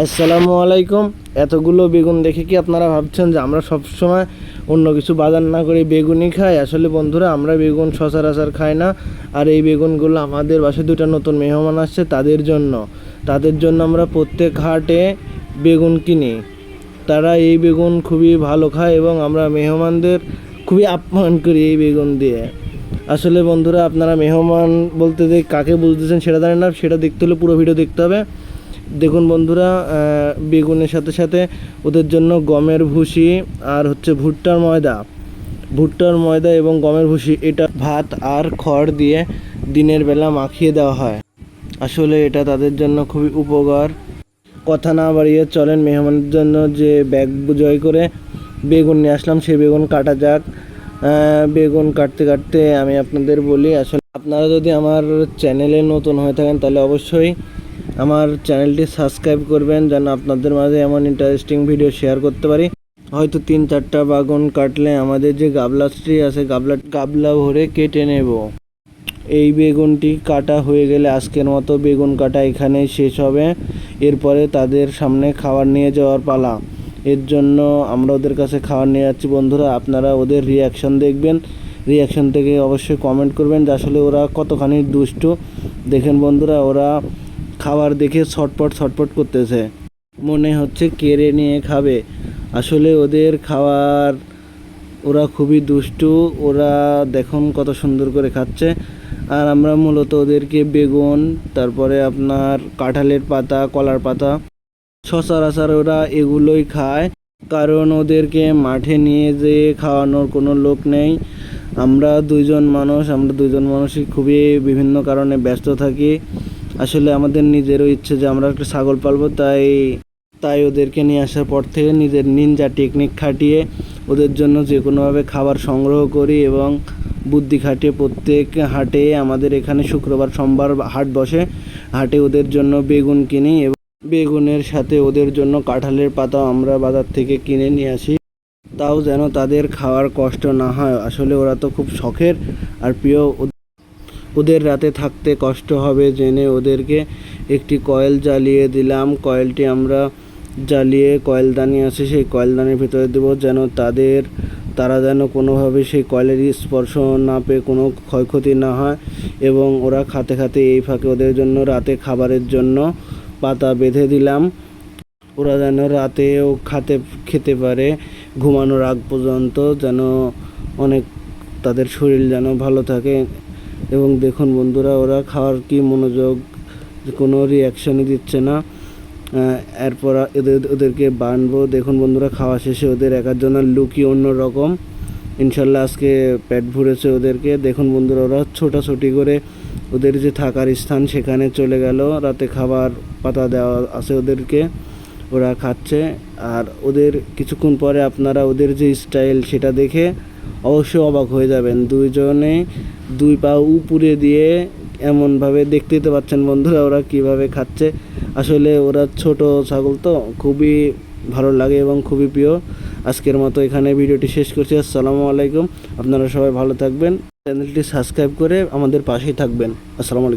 আসসালামু আলাইকুম। এতগুলো বেগুন দেখে কি আপনারা ভাবছেন যে আমরা সবসময় অন্য কিছু বাজার না করে বেগুনই খাই? আসলে বন্ধুরা, আমরা বেগুন সচরাচর খাই না। আর এই বেগুনগুলো আমাদের বাসায় দুটো নতুন মেহমান আসছে, তাদের জন্য আমরা প্রত্যেক হাটে বেগুন কিনি। তারা এই বেগুন খুবই ভালো খায় এবং আমরা মেহমানদের খুবই আপ্যায়ন করি এই বেগুন দিয়ে। আসলে বন্ধুরা, আপনারা মেহমান বলতে যে কাকে বুঝতেছেন সেটা জানেন না, সেটা দেখতে হলে পুরো ভিডিও দেখতে হবে। দেখুন বন্ধুরা, বেগুনের সাথে সাথে ওদের জন্য গমের ভুসি আর ভুট্টার ময়দা এবং গমের ভুসি, এটা ভাত আর খড় দিয়ে দিনের বেলা মাখিয়ে দেওয়া হয়। আসলে এটা তাদের জন্য খুবই উপকার। কথা না বাড়িয়ে চলেন মেহমানের জন্য যে ব্যাগ জয় করে বেগুন নিয়ে আসলাম, সেই বেগুন কাটা যাক। বেগুন কাটতে কাটতে আমি আপনাদের বলি, আসলে আপনারা যদি আমার চ্যানেলে নতুন হয়ে থাকেন তাহলে অবশ্যই আমার চ্যানেলটি সাবস্ক্রাইব করবেন, যেন আপনাদের মাঝে এমন ইন্টারেস্টিং ভিডিও শেয়ার করতে পারি। হয়তো 3-4টা বেগুন কাটলে আমাদের যে গাবলাটি আছে গাবলা ভরে কেটে নেব। এই বেগুনটি কাটা হয়ে গেলে আজকের মতো বেগুন কাটা এখানেই শেষ হবে। এরপরে তাদের সামনে খাবার নিয়ে যাওয়ার পালা। এর জন্য আমরা ওদের কাছে খাবার নিয়ে যাচ্ছি। বন্ধুরা, আপনারা ওদের রিয়াকশান দেখবেন, রিয়াকশান থেকে অবশ্যই কমেন্ট করবেন যে আসলে ওরা কতখানি দুষ্টু। দেখেন বন্ধুরা, ওরা খাবার দেখে ছটপট করতেছে, মনে হচ্ছে কেড়ে নিয়ে খাবে। আসলে ওদের খাবার, ওরা খুবই দুষ্টু। ওরা দেখুন কত সুন্দর করে খাচ্ছে। আর আমরা মূলত ওদেরকে বেগুন, তারপরে আপনার কাঁঠালের পাতা, কলার পাতা, সচরাচর ওরা এগুলোই খায়, কারণ ওদেরকে মাঠে নিয়ে যেয়ে খাওয়ানোর কোনো লোক নেই। আমরা দুইজন মানুষই খুবই বিভিন্ন কারণে ব্যস্ত থাকি। আসলে আমাদের নিজেরও ইচ্ছে যে আমরা একটা ছাগল পালবো, তাই ওদেরকে নিয়ে আসার পর থেকে নিজের নিনজা টেকনিক খাটিয়ে ওদের জন্য যে কোনোভাবে খাবার সংগ্রহ করি এবং বুদ্ধি খাটিয়ে প্রত্যেক হাটে, আমাদের এখানে শুক্রবার সোমবার হাট বসে, হাটে ওদের জন্য বেগুন কিনি এবং বেগুনের সাথে ওদের জন্য কাঁঠালের পাতাও আমরা বাজার থেকে কিনে নিয়ে আসি, তাও যেন তাদের খাওয়ার কষ্ট না হয়। আসলে ওরা তো খুব শখের আর প্রিয়। ওদের রাতে থাকতে কষ্ট হবে জেনে ওদেরকে একটি কয়েল জ্বালিয়ে দিলাম। কয়েলটি আমরা জ্বালিয়ে কয়েলদানি আছে, সেই কয়েলদানির ভিতরে দেবো, যেন তারা যেন কোনোভাবে সেই কয়েলের স্পর্শ না পেয়ে কোনো ক্ষয়ক্ষতি না হয়। এবং ওরা খাতে এই ফাঁকে ওদের জন্য রাতে খাবারের জন্য পাতা বেঁধে দিলাম। ওরা যেন রাতেও খেতে পারে ঘুমানোর আগ পর্যন্ত, যেন অনেক তাদের শরীর যেন ভালো থাকে। এবং দেখুন বন্ধুরা, ওরা খাওয়ার কি মনোযোগ, কোনো রিয়াকশানই দিচ্ছে না। এরপর ওদেরকে বানবো। দেখুন বন্ধুরা, খাওয়া শেষে ওদের একার জন্য লুকই অন্য রকম। ইনশাল্লাহ আজকে পেট ভরেছে ওদেরকে। দেখুন বন্ধুরা, ওরা ছোটাছুটি করে ওদের যে থাকার স্থান সেখানে চলে গেল। রাতে খাবার পাতা দেওয়া আছে ওদেরকে, ওরা খাচ্ছে। আর ওদের কিছুক্ষণ পরে আপনারা ওদের যে স্টাইল সেটা দেখে অবশ্যই অবাক হয়ে যাবেন। দুইজনে দুই পা উপরে দিয়ে এমনভাবে, দেখতেই তো পাচ্ছেন বন্ধুরা ওরা কীভাবে খাচ্ছে। আসলে ওরা ছোট ছাগল তো খুবই ভালো লাগে এবং খুবই প্রিয়। আজকের মতো এখানে ভিডিওটি শেষ করছি। আসসালামু আলাইকুম। আপনারা সবাই ভালো থাকবেন, চ্যানেলটি সাবস্ক্রাইব করে আমাদের পাশেই থাকবেন। আসসালামু আলাইকুম।